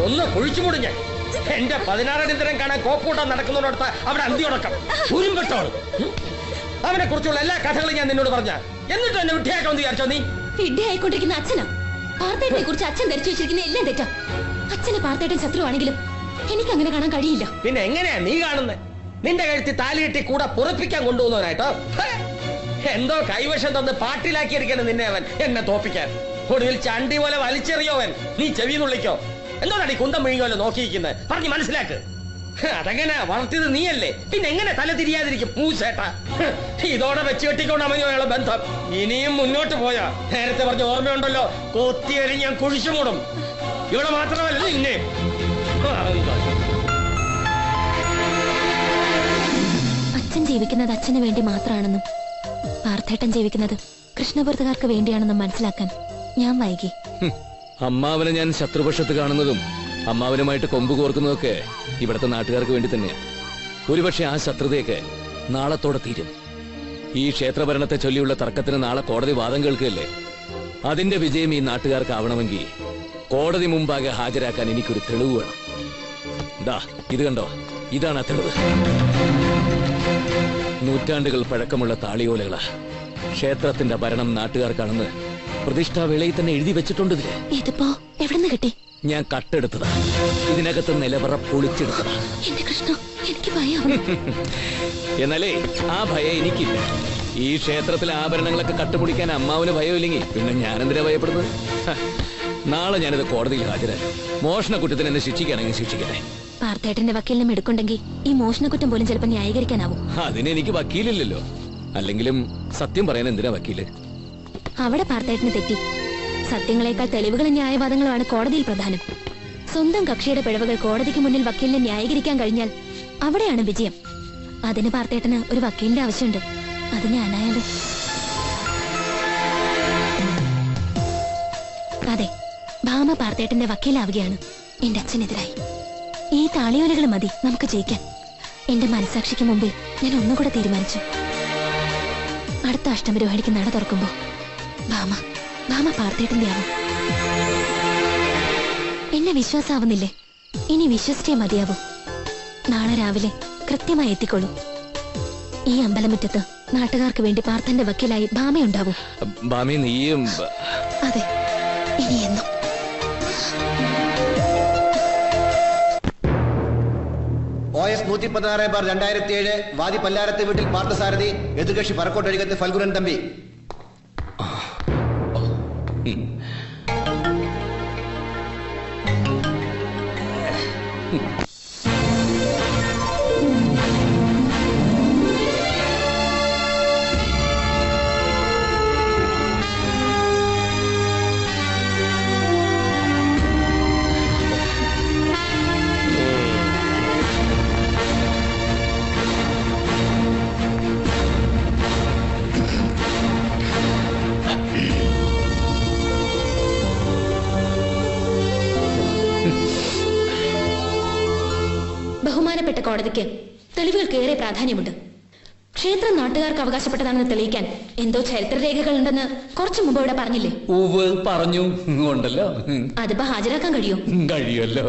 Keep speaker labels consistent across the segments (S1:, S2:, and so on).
S1: ഒന്ന് കുഴിച്ചുമൂടി ഞാൻ. എന്റെ 16 അടിത്തരം കാണാൻ കോപ്പൂട്ടം നടക്കുന്നോടത്ത് അവിടെ അന്തിയുടക്കം ഉരുമ്പെട്ടോളൂ. അവനെ കുറിച്ചുള്ള എല്ലാ കഥകളും ഞാൻ നിന്നോട് പറഞ്ഞ, എന്നിട്ട് എന്നെ വിഡ്ഢിയാക്കാമെന്ന് വിചാരിച്ചോ നീ?
S2: വിഡ്ഢിയായിക്കൊണ്ടിരിക്കുന്ന അച്ഛനാ. പാർത്തേട്ടനെ കുറിച്ച് അച്ഛൻ ധരിച്ചു വെച്ചിരിക്കുന്ന എല്ലാം തെറ്റാ. അച്ഛനെ പാർത്തേട്ടൻ ശത്രുവാണെങ്കിലും എനിക്ക് അങ്ങനെ കാണാൻ കഴിയില്ല.
S1: പിന്നെ എങ്ങനെയാ നീ കാണുന്നത്? നിന്റെ കഴുത്തി താലി കെട്ടി കൂടെ പുറപ്പിക്കാൻ കൊണ്ടുപോകുന്നവനായിട്ടോ? എന്തോ കൈവശം തന്ന് പാട്ടിലാക്കിയിരിക്കണം നിന്നെ അവൻ, എന്നെ തോപ്പിക്കാൻ. ഒടുവിൽ ചണ്ടി പോലെ വലിച്ചെറിയോവൻ. നീ ചെവി നുള്ളിക്കോ. എന്തോടാ കുന്തം വിഴുങ്ങോല്ലോ നോക്കിയിരിക്കുന്നത്? പറഞ്ഞ് മനസ്സിലാക്ക്. അതെങ്ങനെ വളർത്തിയത് നീയല്ലേ, പിന്നെ എങ്ങനെ തല തിരിയാതിരിക്കും മൂച്ചേട്ടാ? ഇതോടെ വെച്ച് കെട്ടിക്കൊണ്ടാമതിയുള്ള ബന്ധം. ഇനിയും മുന്നോട്ട് പോയാ നേരത്തെ പറഞ്ഞ ഓർമ്മയുണ്ടല്ലോ, കൊത്തിയഴി ഞാൻ കുഴിച്ചു മൂടും. ഇവിടെ മാത്രമല്ല നിന്നെ.
S2: അച്ഛൻ ജീവിക്കുന്നത് അച്ഛന് വേണ്ടി മാത്രമാണെന്നും പാർത്ഥേട്ടൻ ജീവിക്കുന്നത് കൃഷ്ണപുരത്തുകാർക്ക് വേണ്ടിയാണെന്നും മനസ്സിലാക്കാൻ ഞാൻ വൈകി.
S3: അമ്മാവനെ ഞാൻ ശത്രുപക്ഷത്ത് കാണുന്നതും അമ്മാവനുമായിട്ട് കൊമ്പ് കോർക്കുന്നതൊക്കെ ഇവിടുത്തെ നാട്ടുകാർക്ക് വേണ്ടി തന്നെയാണ്. ഒരുപക്ഷെ ആ ശത്രുതയൊക്കെ നാളത്തോടെ തീരും. ഈ ക്ഷേത്രഭരണത്തെ ചൊല്ലിയുള്ള തർക്കത്തിന് നാളെ കോടതി വാദം കേൾക്കുകയല്ലേ. അതിന്റെ വിജയം ഈ നാട്ടുകാർക്കാവണമെങ്കിൽ കോടതി മുമ്പാകെ ഹാജരാക്കാൻ എനിക്കൊരു തെളിവ് വേണം. ദാ ഇത് കണ്ടോ, ഇതാണ് ആ തെളിവ്. നൂറ്റാണ്ടുകൾ പഴക്കമുള്ള താളിയോലകളാ. ക്ഷേത്രത്തിന്റെ ഭരണം നാട്ടുകാർക്കാണെന്ന് പ്രതിഷ്ഠാവേളയിൽ തന്നെ എഴുതി വെച്ചിട്ടുണ്ട്.
S2: ഇതിപ്പോ എവിടുന്ന് കിട്ടി?
S3: ഞാൻ കട്ടെടുത്തതാ. ഇതിനകത്ത് നിലവറ പൊളിച്ചെടുത്തതാ.
S2: എന്റെ കൃഷ്ണ, എനിക്ക് ഭയം.
S3: എന്നാലേ ആ ഭയം എനിക്കില്ല. ഈ ക്ഷേത്രത്തിലെ ആഭരണങ്ങളൊക്കെ കട്ടുപിടിക്കാൻ അമ്മാവന് ഭയമില്ലെങ്കിൽ പിന്നെ ഞാനെന്തിനാ ഭയപ്പെടുന്നത്? നാളെ ഞാനിത് കോടതിയിൽ ഹാജരാക്കും. മോഷണക്കുറ്റത്തിന് എന്നെ ശിക്ഷിക്കുകയാണെങ്കിൽ ശിക്ഷിക്കട്ടെ.
S2: പാർത്ഥേട്ടന്റെ വക്കീലിനും എടുക്കുണ്ടെങ്കിൽ ഈ മോഷണക്കുറ്റം പോലും ചിലപ്പോൾ ന്യായീകരിക്കാനാവും.
S3: അതിനെനിക്ക് വക്കീലില്ലല്ലോ. അല്ലെങ്കിലും സത്യം പറയാൻ എന്തിനാ വക്കീല്?
S2: അവിടെ പാർത്ഥേട്ടന് തെറ്റി. സത്യങ്ങളെക്കാൾ തെളിവുകളും ന്യായവാദങ്ങളുമാണ് കോടതിയിൽ പ്രധാനം. സ്വന്തം കക്ഷിയുടെ പിഴവുകൾ കോടതിക്ക് മുന്നിൽ വക്കീലിനെ ന്യായീകരിക്കാൻ കഴിഞ്ഞാൽ അവിടെയാണ് വിജയം. അതിന് പാർത്ഥേട്ടന് ഒരു വക്കീലിന്റെ ആവശ്യമുണ്ട്. അത് ഞാനായാലും. അതെ, ഭാമ പാർത്ഥേട്ടന്റെ വക്കീലാവുകയാണ് എന്റെ അച്ഛനെതിരായി. ഈ താളിയോലകൾ മതി നമുക്ക് ജയിക്കാൻ. എന്റെ മനസാക്ഷിക്ക് മുമ്പിൽ ഞാൻ ഒന്നുകൂടെ തീരുമാനിച്ചു. അടുത്ത അഷ്ടമിരോഹിണിക്ക് നട തുറക്കുമ്പോ ഭാമ പാർത്ഥേട്ടന്റെ ആവും. എന്നെ വിശ്വാസാവുന്നില്ലേ? ഇനി വിശ്വസിച്ചേ മതിയാവും. നാളെ രാവിലെ കൃത്യമായി എത്തിക്കൊള്ളൂ. ഈ അമ്പലമുറ്റത്ത് നാട്ടുകാർക്ക് വേണ്ടി പാർത്ഥന്റെ വക്കീലായി ഭാമയുണ്ടാവും. അതെ, ഇനി എന്നും.
S4: OS 116/2007 വാദി പല്ലാരത്തെ വീട്ടിൽ പാർത്ഥസാരഥി, എതിർകക്ഷി പറക്കോട്ടഴികത്ത് ഫൽഗുനൻ തമ്പി.
S2: ബഹുമാനപ്പെട്ട കോടതിക്ക് തെളിവുകൾക്കേറെ പ്രാധാന്യമുണ്ട്. ക്ഷേത്രം നാട്ടുകാർക്ക് അവകാശപ്പെട്ടതാണെന്ന് തെളിയിക്കാൻ എന്തോ ചരിത്രരേഖകൾ ഉണ്ടെന്ന് കുറച്ചു മുമ്പ് ഇവിടെ പറഞ്ഞില്ലേ?
S3: പറഞ്ഞു ഉണ്ടല്ലോ.
S2: അതിപ്പോ ഹാജരാക്കാൻ
S3: കഴിയുമല്ലോ.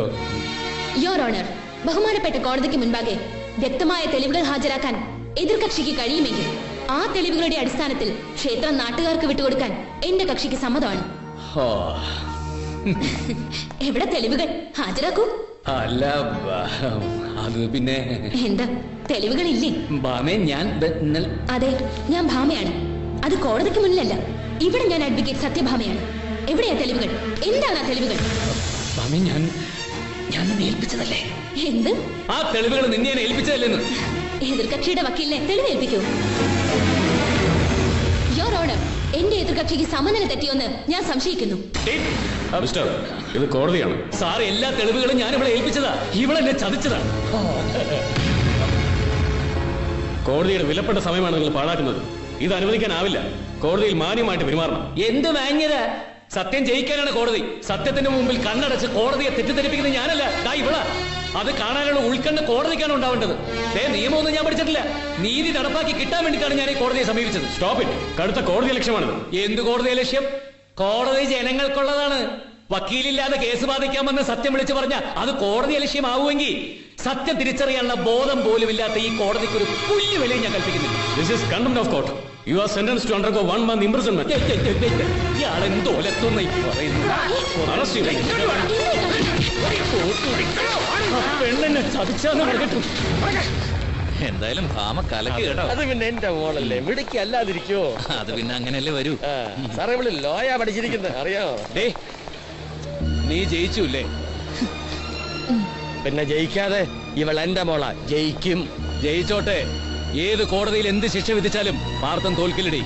S2: യോർ ഓണർ, ബഹുമാനപ്പെട്ട കോടതിക്ക് മുൻപാകെ വ്യക്തമായ തെളിവുകൾ ഹാജരാക്കാൻ എതിർകക്ഷിക്ക് കഴിയുമെങ്കിൽ ആ തെളിവുകളുടെ അടിസ്ഥാനത്തിൽ ക്ഷേത്രം നാട്ടുകാർക്ക് വിട്ടുകൊടുക്കാൻ എന്റെ കക്ഷിക്ക് സമ്മതമാണ്. എവിടെ തെളിവുകൾ? ഹാജരാക്കൂ.
S3: അല്ല, അത് പിന്നെ
S2: എന്താ തെളിവുകളില്ലേ?
S3: അതെ,
S2: ഞാൻ ഭാമയാണ്. അത് കോടതിക്ക് മുന്നിലല്ല, ഇവിടെ ഞാൻ അഡ്വക്കേറ്റ് സത്യഭാമയാണ്. എവിടെയാ തെളിവുകൾ? എന്താണ് ആ തെളിവുകൾ?
S3: ഞാൻ നിന്നെ ഏൽപ്പിച്ചതല്ലേ?
S2: എന്ത്?
S3: ആ തെളിവുകൾ നിന്നെ ഏൽപ്പിച്ചതല്ലെന്ന്.
S2: എതിർകക്ഷിയുടെ വക്കീലിനെ തെളിവേൽപ്പിക്കൂ. യോർ ഓണർ, എന്റെ എതിർകക്ഷിക്ക് സമനില തെറ്റിയോന്ന് ഞാൻ സംശയിക്കുന്നു.
S3: ഇത് കോടതിയാണ് സാർ. എല്ലാ തെളിവുകളും ഞാൻ ഇവിടെ ഏൽപ്പിച്ചതാ. ഇവളെന്നെ ചതിച്ചതാണ്.
S5: കോടതിയുടെ വിലപ്പെട്ട സമയമാണ് നിങ്ങൾ പാഴാക്കുന്നത്. ഇത് അനുവദിക്കാനാവില്ല. കോടതിയിൽ മാന്യമായിട്ട് പെരുമാറണം.
S3: എന്ത് വാങ്ങിയതാ? സത്യം ജയിക്കാനാണ് കോടതി. സത്യത്തിന്റെ മുമ്പിൽ കണ്ണടച്ച് കോടതിയെ തെറ്റിദ്ധരിപ്പിക്കുന്നത് ഞാനല്ല, ഇവളാ. അത് കാണാനുള്ള ഉൾക്കണ്ണ് കോടതിക്കാണ് ഉണ്ടാവേണ്ടത്. നിയമമൊന്നും ഞാൻ പഠിച്ചിട്ടില്ല. നീതി നടപ്പാക്കി കിട്ടാൻ വേണ്ടിയിട്ടാണ് ഞാൻ ഈ കോടതിയെ സമീപിച്ചത്.
S5: Stop it. കടുത്ത കോടതി ലക്ഷ്യമാണിത്.
S3: എന്ത് കോടതി ലക്ഷ്യം? കോടതി ജനങ്ങൾക്കുള്ളതാണ്. വക്കീലില്ലാതെ കേസ് ബാധിക്കാമെന്ന് സത്യം വിളിച്ചു പറഞ്ഞ അത് കോടതി ലക്ഷ്യമാവുമെങ്കിൽ സത്യം തിരിച്ചറിയാനുള്ള ബോധം പോലും ഇല്ലാത്ത ഈ കോടതിക്ക് ഒരു പുല്ല് വിലയും ഞാൻ കൽപ്പിക്കുന്നില്ല.
S5: This is contempt of court. You are sentenced to undergo 1 month imprisonment.
S3: ഇയാളെന്തോ പറയുന്നു. പെണ്ണെന്നെ ചതിച്ചാന്ന് പറഞ്ഞിട്ടു.
S6: എന്തായാലും ഭാമ കലക്ക് കേട്ടോ.
S1: അത് പിന്നെ എന്റെ മോളല്ലേ, മിടുക്കി അല്ലാതിരിക്കോ?
S6: അത് പിന്നെ അങ്ങനെയല്ലേ വരൂ.
S1: സാറേ ഇവള് ലോയാ പഠിച്ചിരിക്കുന്നത് അറിയാമോ?
S3: നീ ജയിച്ചുല്ലേ?
S1: പിന്നെ ജയിക്കാതെ ഇവൾ എന്റെ മോളാ. ജയിക്കും.
S3: ജയിച്ചോട്ടെ. ഏത് കോടതിയിൽ എന്ത് ശിക്ഷ വിധിച്ചാലും പാർത്ഥൻ തോൽക്കില്ലടി.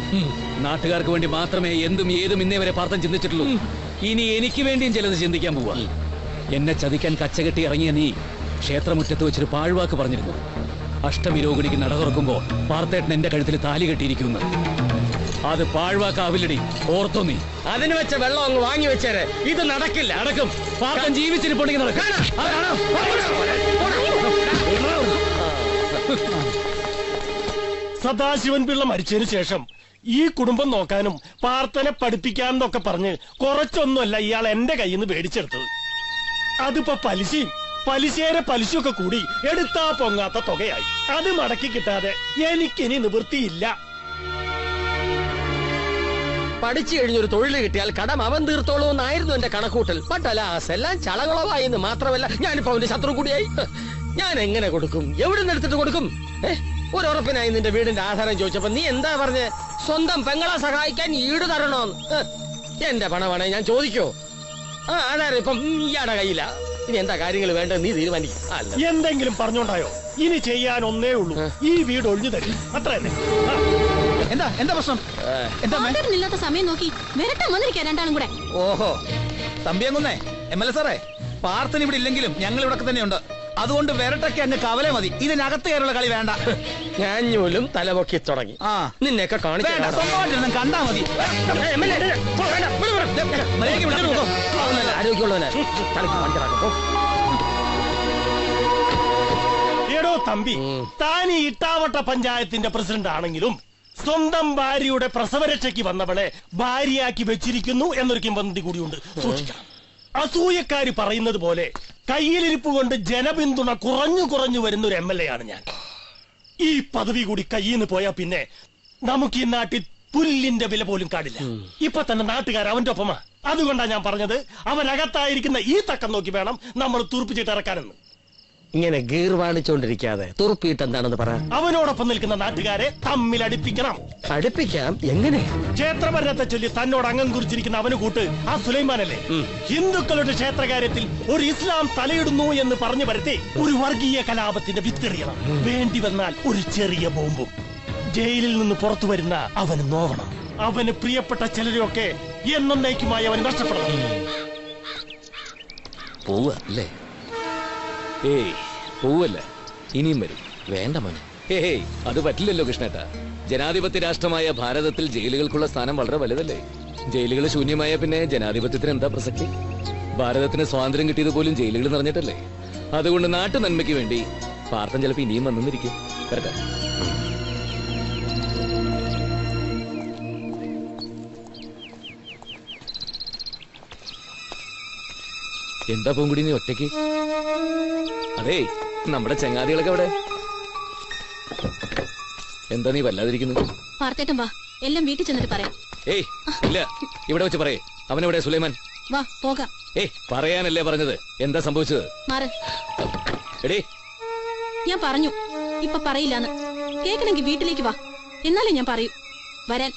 S3: നാട്ടുകാർക്ക് വേണ്ടി മാത്രമേ എന്തും ഏതും ഇന്നേ വരെ പാർത്ഥൻ ചിന്തിച്ചിട്ടുള്ളൂ. ഇനി എനിക്ക് വേണ്ടിയും ചിലത് ചിന്തിക്കാൻ പോവാ. എന്നെ ചതിക്കാൻ കച്ചകെട്ടി ഇറങ്ങിയ നീ ക്ഷേത്രമുറ്റത്ത് വെച്ചൊരു പാഴ്വാക്ക് പറഞ്ഞിരുന്നു. അഷ്ടമി രോഹിണിക്ക് നട തുറക്കുമ്പോ പാർത്ഥേട്ടൻ എന്റെ കഴുത്തിൽ താലി കെട്ടിയിരിക്കുന്നു. അത് പാഴ്വാക്കാവില്ലടി, ഓർത്തോ നീ.
S1: അതിന് വെച്ച വെള്ളം അങ്ങ് വാങ്ങി വെച്ചേരെ. ഇത് നടക്കില്ല.
S3: നടക്കും. പാർത്ഥൻ ജീവിച്ചിരിപ്പുണ്ടെങ്കിൽ നടക്കും.
S7: സദാശിവൻ പിള്ള മരിച്ചതിന് ശേഷം ഈ കുടുംബം നോക്കാനും പാർത്ഥനെ പഠിപ്പിക്കാനെന്നൊക്കെ പറഞ്ഞ് കുറച്ചൊന്നുമല്ല ഇയാൾ എന്റെ കയ്യിൽ നിന്ന് മേടിച്ചെടുത്തത്. അതിപ്പോ പലിശയുടെ പലിശയൊക്കെ കൂടി എടുത്താ പൊങ്ങാത്ത തുകയായി. അത് മടക്കി കിട്ടാതെ എനിക്കിനി നിവൃത്തിയില്ല.
S1: പഠിച്ചു കഴിഞ്ഞൊരു തൊഴിൽ കിട്ടിയാൽ കടം അവൻ തീർത്തോളൂ എന്നായിരുന്നു എന്റെ കണക്കൂട്ടൽ. ബട്ട് അലാസ് എല്ലാം ചളകളവായി എന്ന് മാത്രമല്ല, ഞാനിപ്പോ അവന്റെ ശത്രു കൂടിയായി. ഞാൻ എങ്ങനെ കൊടുക്കും? എവിടെ നിന്ന് എടുത്തിട്ട് കൊടുക്കും? ഒരു ഉറപ്പിനായി നിന്റെ വീടിന്റെ ആധാരം ചോദിച്ചപ്പോ നീ എന്താ പറഞ്ഞ്? സ്വന്തം പെങ്ങളെ സഹായിക്കാൻ ഈട് തരണോന്ന്. എന്റെ പണമാണേ ഞാൻ ചോദിക്കോ? ആധാരം ഇപ്പം ഇയാളുടെ കയ്യില. ഇനി എന്താ കാര്യങ്ങൾ വേണ്ടത് നീ തീരുമാനിക്കും.
S7: എന്തെങ്കിലും പറഞ്ഞോണ്ടായോ? ഇനി ചെയ്യാൻ ഒന്നേ ഉള്ളൂ, ഈ വീട് ഒഴിഞ്ഞു തരും. അത്ര തന്നെ.
S6: എന്താ പ്രശ്നം?
S2: ഇല്ലാത്ത സമയം നോക്കി വരട്ടെ വന്നിരിക്കാ രണ്ടാളും കൂടെ.
S6: ഓഹോ, തമ്പിയങ്കുന്നേ, MLA സാറേ, പാർത്ഥൻ ഇവിടെ ഇല്ലെങ്കിലും ഞങ്ങൾ ഇവിടെ തന്നെയുണ്ട്. അതുകൊണ്ട് വരട്ടൊക്കെ അങ്ങ് കവലെ മതി. ഇതിനകത്ത് കയറുള്ള കളി വേണ്ട.
S1: ഞാഞ്ഞൂലും തലപൊക്കി തുടങ്ങി. നിന്നെയൊക്കെ
S6: കാണിച്ചു കണ്ടാ മതി.
S1: ആരോഗ്യമുള്ളവനെ
S7: എടോ തമ്പി, താൻ ഈ ഇട്ടാവട്ട പഞ്ചായത്തിന്റെ പ്രസിഡന്റ് ആണെങ്കിലും സ്വന്തം ഭാര്യയുടെ പ്രസവരക്ഷയ്ക്ക് വന്നവളെ ഭാര്യയാക്കി വെച്ചിരിക്കുന്നു എന്നൊരു കിംവദന്തി കൂടിയുണ്ട്. സൂക്ഷിക്കണം. അസൂയക്കാര് പറയുന്നത് പോലെ കയ്യിലിരിപ്പ് കൊണ്ട് ജനപിന്തുണ കുറഞ്ഞു വരുന്ന ഒരു MLA ആണ് ഞാൻ. ഈ പദവി കൂടി കയ്യിൽ നിന്ന് പോയാ പിന്നെ നമുക്ക് ഈ നാട്ടിൽ പുല്ലിന്റെ വില പോലും കാടില്ല. ഇപ്പൊ തന്നെ നാട്ടുകാർ അവന്റെ ഒപ്പമാ. അതുകൊണ്ടാണ് ഞാൻ പറഞ്ഞത്, അവനകത്തായിരിക്കുന്ന ഈ തക്കം നോക്കി വേണം നമ്മൾ തുറപ്പിച്ചിട്ട് ഇറക്കാനെന്ന്.
S1: ഇങ്ങനെ ഗീർവാണിച്ചോണ്ടിരിക്കാതെ തുറപ്പിയിട്ട് എന്താണെന്ന് പറ.
S7: അവനോടൊപ്പം നിൽക്കുന്ന നാട്ടുകാരെ തമ്മിൽ അടുപ്പിക്കണം.
S1: അടുപ്പിക്കാം? എങ്ങനെ?
S7: ക്ഷേത്രഭരണത്തെ ചൊല്ലി തന്നോട് അംഗം കുറിച്ചിരിക്കുന്ന അവന് കൂട്ട് ആ സുലൈമാനല്ലേ? ഹിന്ദുക്കളുടെ ക്ഷേത്രകാര്യത്തിൽ ഒരു ഇസ്ലാം തലയിടുന്നു എന്ന് പറഞ്ഞു വരുത്തി ഒരു വർഗീയ കലാപത്തിന്റെ വിത്തെറിയണം. വേണ്ടി വന്നാൽ ഒരു ചെറിയ ബോംബും. ജയിലിൽ നിന്ന് പുറത്തു വരുന്ന അവന് നോവണം. അവന് പ്രിയപ്പെട്ട ചിലരെയൊക്കെ എന്നേക്കുമായി അവന് നഷ്ടപ്പെടണം.
S3: പോവല്ലേ? ഏയ് പോവല്ല, ഇനിയും വരും. വേണ്ട മോനെ. ഏയ് അത് പറ്റില്ലല്ലോ കൃഷ്ണേട്ട. ജനാധിപത്യ രാഷ്ട്രമായ ഭാരതത്തിൽ ജയിലുകൾക്കുള്ള സ്ഥാനം വളരെ വലുതല്ലേ? ജയിലുകൾ ശൂന്യമായ പിന്നെ ജനാധിപത്യത്തിന് എന്താ പ്രസക്തി? ഭാരതത്തിന് സ്വാതന്ത്ര്യം കിട്ടിയത് പോലും ജയിലുകൾ നിറഞ്ഞിട്ടല്ലേ? അതുകൊണ്ട് നാട്ടു നന്മയ്ക്ക് വേണ്ടി പാർത്ഥൻ ചിലപ്പോ ഇനിയും വന്നിരിക്കും. വരട്ടെ. എന്താ പൂങ്കുടി നീ ഒറ്റയ്ക്ക്? അതേ, നമ്മുടെ ചങ്ങാതികളൊക്കെ അവിടെ. എന്താ നീ വല്ലാതിരിക്കുന്നു?
S2: പാർത്ഥേട്ടൻ വാ, എല്ലാം വീട്ടിൽ ചെന്നിട്ട് പറയാം.
S3: ഏയ് ഇല്ല, ഇവിടെ വെച്ച് പറയേ. അവനെവിടെ സുലൈമാൻ?
S2: വാ പോകാം.
S3: ഏയ് പറയാനല്ലേ പറഞ്ഞത്. എന്താ സംഭവിച്ചത്?
S2: മാറ്.
S3: എടേ,
S2: ഞാൻ പറഞ്ഞു ഇപ്പൊ പറയില്ലാന്ന്. കേൾക്കണമെങ്കിൽ വീട്ടിലേക്ക് വാ, എന്നാലേ ഞാൻ പറയൂ. വരാൻ.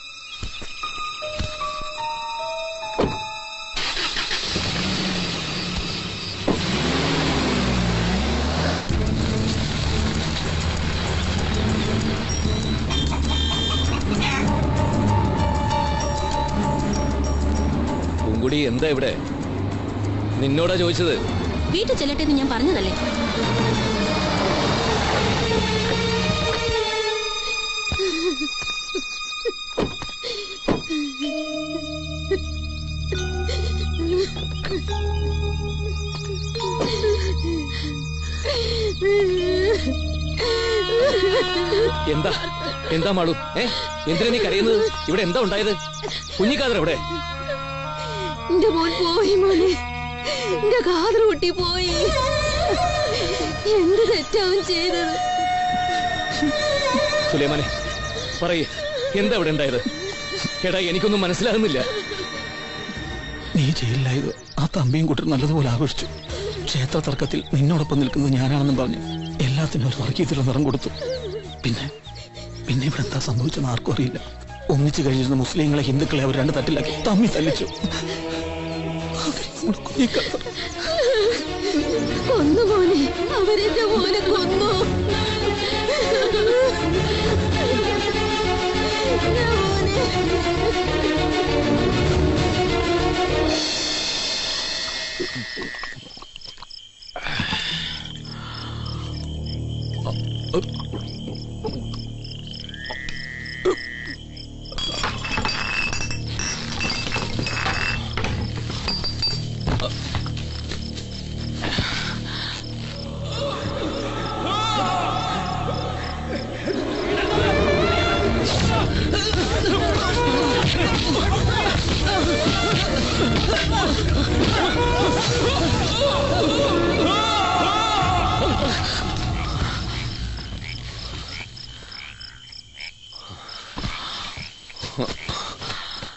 S3: പൂങ്കുടി എന്താ ഇവിടെ? നിന്നോടാ ചോദിച്ചത്.
S2: വീട്ടിൽ ചെല്ലട്ടെ എന്ന് ഞാൻ പറഞ്ഞതല്ലേ.
S3: എന്താ എന്താ മാളു? എന്തിനാ നീ കരയുന്നത്? ഇവിടെ എന്താ ഉണ്ടായത്? കുഞ്ഞിക്കാതർ എവിടെ?
S2: എന്റെ മോൻ പോയി മോനെ, എന്റെ കാതർ കുട്ടി പോയി. എന്ത് തെറ്റാവും ചെയ്തത്?
S3: സുലൈമാനെ പറയേ, എന്താ ഇവിടെ ഉണ്ടായത്? എടാ എനിക്കൊന്നും മനസ്സിലാകുന്നില്ല.
S6: നീ ജയിലിലായത് ആ തമ്പിയും കൂട്ടർ നല്ലതുപോലെ ആഘോഷിച്ചു. ക്ഷേത്ര തർക്കത്തിൽ നിന്നോടൊപ്പം നിൽക്കുന്നത് ഞാനാണെന്നും പറഞ്ഞ് എല്ലാത്തിനും ഒരു വർഗീയത്തിലുള്ള നിറം കൊടുത്തു. പിന്നെ ഇവിടെ എന്താ സംഭവിച്ചെന്ന് ആർക്കും അറിയില്ല. ഒന്നിച്ചു കഴിഞ്ഞിരുന്ന മുസ്ലിങ്ങളെ ഹിന്ദുക്കളെ അവർ രണ്ട് തട്ടിലാക്കി തമ്മി തല്ലിച്ചു.
S2: കൊന്നു മോനെ, അവരെന്റെ മോനെ കൊന്നു.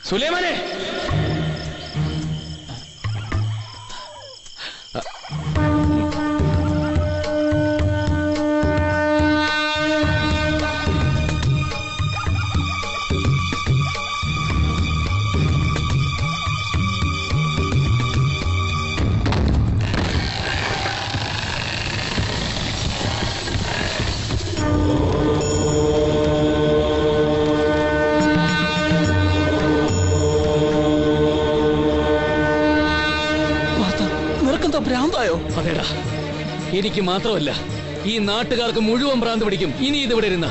S3: സുലൈമാനെ,
S6: ഭ്രാന്തായോ?
S3: അതേടാ, എനിക്ക് മാത്രമല്ല ഈ നാട്ടുകാർക്ക് മുഴുവൻ ഭ്രാന്ത് പിടിക്കും ഇനി ഇതിവിടെ ഇരുന്ന.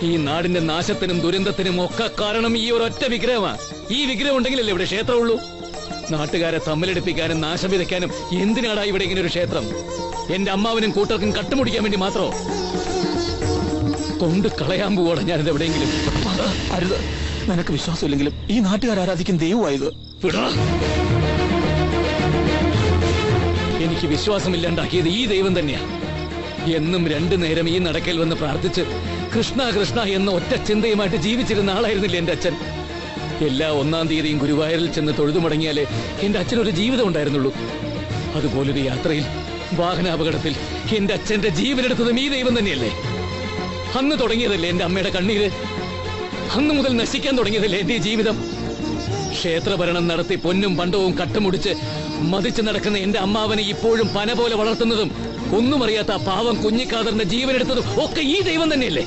S3: ഈ നാടിന്റെ നാശത്തിനും ദുരന്തത്തിനും ഒക്കെ കാരണം ഈ ഒരൊറ്റ വിഗ്രഹമാണ്. ഈ വിഗ്രഹം ഉണ്ടെങ്കിലല്ലേ ഇവിടെ ക്ഷേത്രമുള്ളൂ. നാട്ടുകാരെ തമ്മിലെടുപ്പിക്കാനും നാശം വിതയ്ക്കാനും എന്തിനാടാ ഇവിടെ ഇങ്ങനെ ഒരു ക്ഷേത്രം? എന്റെ അമ്മാവനും കൂട്ടർക്കും കട്ടുമുടിക്കാൻ വേണ്ടി മാത്രമോ? കൊണ്ട് കളയാൻ പോവാണ് ഞാനിത് എവിടെയെങ്കിലും.
S6: അരുത്, നിനക്ക് വിശ്വാസമില്ലെങ്കിലും ഈ നാട്ടുകാർ ആരാധിക്കും ദൈവമായത്.
S3: എനിക്ക് വിശ്വാസമില്ലാണ്ടാക്കിയത് ഈ ദൈവം തന്നെയാ. എന്നും രണ്ടു നേരം ഈ നടക്കൽ വന്ന് പ്രാർത്ഥിച്ച് കൃഷ്ണ കൃഷ്ണ എന്ന ഒറ്റ ചിന്തയുമായിട്ട് ജീവിച്ചിരുന്ന ആളായിരുന്നില്ല എന്റെ അച്ഛൻ. എല്ലാ 1-ാം തീയതിയും ഗുരുവായൂരിൽ ചെന്ന് തൊഴുതു മുടങ്ങിയാലേ എന്റെ അച്ഛനൊരു ജീവിതം ഉണ്ടായിരുന്നുള്ളൂ. അതുപോലൊരു യാത്രയിൽ വാഹനാപകടത്തിൽ എന്റെ അച്ഛന്റെ ജീവനെടുത്തതും ഈ ദൈവം തന്നെയല്ലേ. അന്ന് തുടങ്ങിയതല്ലേ എന്റെ അമ്മയുടെ കണ്ണീര്. അന്ന് മുതൽ നശിക്കാൻ തുടങ്ങിയതല്ലേ എന്റെ ജീവിതം. ക്ഷേത്രഭരണം നടത്തി പൊന്നും പണ്ടവും കട്ടുമുടിച്ച് മതിച്ചു നടക്കുന്ന എന്റെ അമ്മാവനെ ഇപ്പോഴും പന പോലെ വളർത്തുന്നതും ഒന്നും അറിയാത്ത ആ പാവം കുഞ്ഞിക്കാതറിന്റെ ജീവനെടുത്തതും ഒക്കെ ഈ ദൈവം തന്നെയല്ലേ.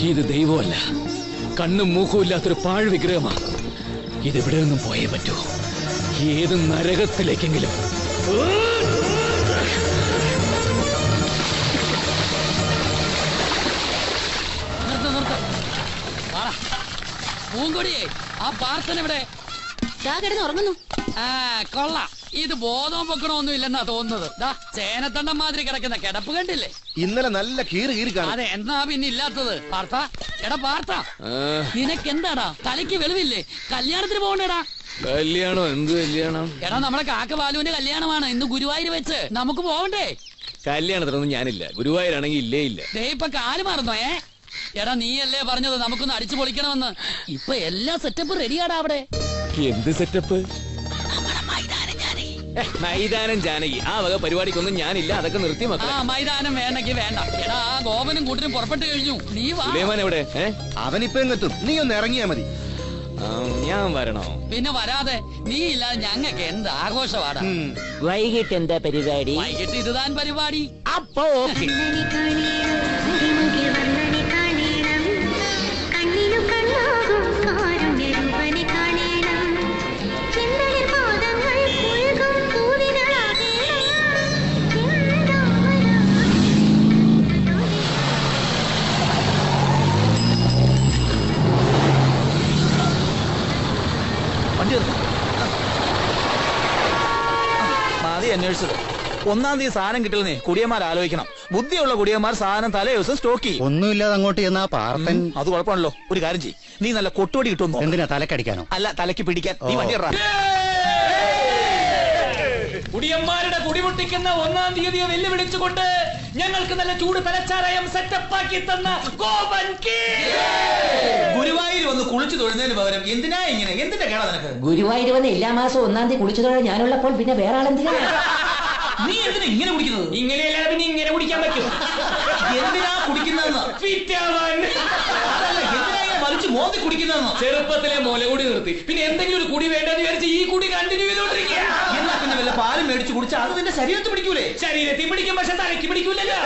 S3: ഇത് ദൈവമല്ല, കണ്ണും മൂക്കും ഇല്ലാത്തൊരു പാഴ് വിഗ്രഹമാണ്. ഇതിവിടെ നിന്നും പോയേ പറ്റൂ, ഏത് നരകത്തിലേക്കെങ്കിലും.
S8: പൂങ്കൊടിയേ, ആ പാർത്തൻ എവിടെ?
S2: കിടന്ന് ഉറങ്ങുന്നു.
S8: ആ കൊള്ളാം, ഇത് ബോധവും പൊക്കണമൊന്നും ഇല്ലെന്നാ തോന്നുന്നത്. ചേനത്തണ്ടം മാതിരി കിടക്കുന്ന കിടപ്പ് കണ്ടില്ലേ?
S4: ഇന്നലെ നല്ല കീറി കാണും.
S8: അതെ, എന്നാ പിന്നെ ഇല്ലാത്തത്? പാർത്ത, എടാ പാർത്ത, നിനക്ക് എന്താടാ തലയ്ക്ക് വെളിവില്ലേ? കല്യാണത്തിന് പോകണ്ടേടാ.
S3: കല്യാണം? എന്ത് കല്യാണം?
S8: എടാ നമ്മളെ കാക്ക ബാലുവിന്റെ കല്യാണമാണ് ഇന്ന് ഗുരുവായൂർ വെച്ച്. നമുക്ക് പോവണ്ടേ?
S3: കല്യാണത്തിനൊന്നും ഞാനില്ല. ഗുരുവായൂരാണെങ്കിൽ ഇല്ലേ ഇല്ല.
S8: ദേ ഇപ്പൊ കാല് മറന്നോ? എടാ നീയല്ലേ പറഞ്ഞത് നമുക്കൊന്ന് അടിച്ചു പൊളിക്കണമെന്ന്. ഇപ്പൊ എല്ലാ സെറ്റപ്പും റെഡിയാടാ അവിടെ.
S3: എന്ത് സെറ്റപ്പ്? മൈതാനം ജാനകി, ആ വക പരിപാടിക്കൊന്നും ഞാനില്ല. അതൊക്കെ നിർത്തി മക്കളെ.
S8: മൈതാനം വേണ്ടെങ്കിൽ വേണ്ട. എടാ ഗോപനും കൂട്ടിനും പുറപ്പെട്ടു കഴിഞ്ഞു. നീ വാ.
S3: എവിടെ?
S4: അവനിപ്പോ എത്തും, നീ ഒന്ന് ഇറങ്ങിയാ മതി.
S3: ഞാൻ വരണോ?
S8: പിന്നെ വരാതെ. നീ ഇല്ലാതെ ഞങ്ങൾക്ക് എന്ത് ആഘോഷവാടാ.
S1: വൈകിട്ട് എന്താ പരിപാടി?
S8: വൈകിട്ട് ഇതുതാൻ പരിപാടി.
S1: അപ്പോ ഓക്കെ.
S6: മതി അന്വേഷിച്ചത്. 1-ാം തീയതി സാധനം കിട്ടില്ലെന്നേ കുടിയന്മാർ ആലോചിക്കണം. ബുദ്ധിയുള്ള കുടിയന്മാർ സാധനം തലേ ദിവസം സ്റ്റോക്ക് ചെയ്യും.
S9: ഒന്നുമില്ലാതെ അങ്ങോട്ട് ചെന്നാ പാർത്തൻ.
S6: അത് കുഴപ്പമാണല്ലോ. ഒരു കാര്യം ചെയ്യും, നീ നല്ല കൊട്ടുപടി കിട്ടുന്നു.
S9: എന്തിനാ തലക്കടിക്കാനോ?
S6: അല്ല, തലയ്ക്ക് പിടിക്കാൻ. നീ വണ്ടി ഇറ.
S3: കുടിയന്മാരുടെ കുടിമുട്ടിക്കുന്ന 1-ാം തീയതിയെ വെല്ലുവിളിച്ചുകൊണ്ട് ഞങ്ങൾക്ക് നല്ല ചൂട് തലച്ചാരയം സെറ്റപ്പാക്കി തന്ന ഗോപൻ
S6: ഗുരുവായൂർ വന്ന് കുളിച്ചു തൊഴുന്നതിന് പകരം എന്തിനാ ഇങ്ങനെ? എന്തിന്റെ കേടാ നിനക്ക്?
S10: ഗുരുവായൂർ വന്ന് എല്ലാ മാസവും 1-ാം തീയതി കുളിച്ചു തൊഴാൻ ഞാനുള്ളപ്പോൾ പിന്നെ വേറെ ആളെന്തിനാ?
S6: നീ എന്തിനാ ഇങ്ങനെ കുടിക്കുന്നത്?
S3: ഇങ്ങനെയല്ലാതെ പിന്നെ ഇങ്ങനെ കുടിക്കാൻ പറ്റും.
S6: എന്തിനാ കുടിക്കുന്നതെന്ന്? വലിച്ചു മോന്തി കുടിക്കുന്നതെന്നോ?
S3: ചെറുപ്പത്തിലെ മുല കൂടി നിർത്തി, പിന്നെ എന്തെങ്കിലും ഒരു കുടി വേണ്ടെന്ന് വിചാരിച്ച് ഈ കുടി കണ്ടിന്യൂ ചെയ്തോണ്ടിരിക്കുക.
S6: എന്നാ പിന്നെ വല്ല പാലും മേടിച്ചു കുടിച്ചാൽ അത് നിന്റെ ശരീരത്തിൽ പിടിക്കൂലേ?
S3: ശരീരത്തിൽ പിടിക്കും, പക്ഷെ തലയ്ക്ക് പിടിക്കൂലല്ലോ.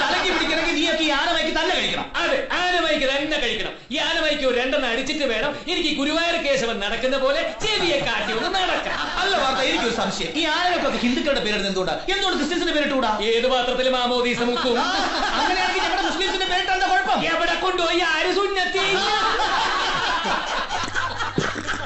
S6: തലയ്ക്ക് പിടിക്കണമെങ്കിൽ നീയൊക്കെ ഈ ആനമൈക്ക് തന്നെ കഴിക്കണം.
S3: അതെ, ആനമൈക്ക് തന്നെ കഴിക്കണം. ഈ ആനമൈക്ക് 2 അടിച്ചിട്ട് വേണം എനിക്ക് ഗുരുവായൂർ കേശവൻ നടക്കുന്ന പോലെ ചെവിയെ കാട്ടി ഒന്ന് നടക്കാം.
S6: അല്ല വാർത്ത, എനിക്കൊരു സംശയം. ഈ ആനകൾക്കൊക്കെ ഹിന്ദുക്കളുടെ പേരിടുന്നത് എന്തുകൊണ്ട് ക്രിസ്ത്യൻസിന്റെ പേരിട്ടുകൂടാ?
S3: ഏത് പാത്രത്തിൽ മാമോദീസ മുക്കും?
S6: അങ്ങനെയാണെങ്കിൽ ഞങ്ങളുടെ മുസ്ലിംസിന്റെ പേരിട്ടാ കുഴപ്പം?
S3: എവിടെ കൊണ്ടുപോയി ആര് സുന്നത്തി?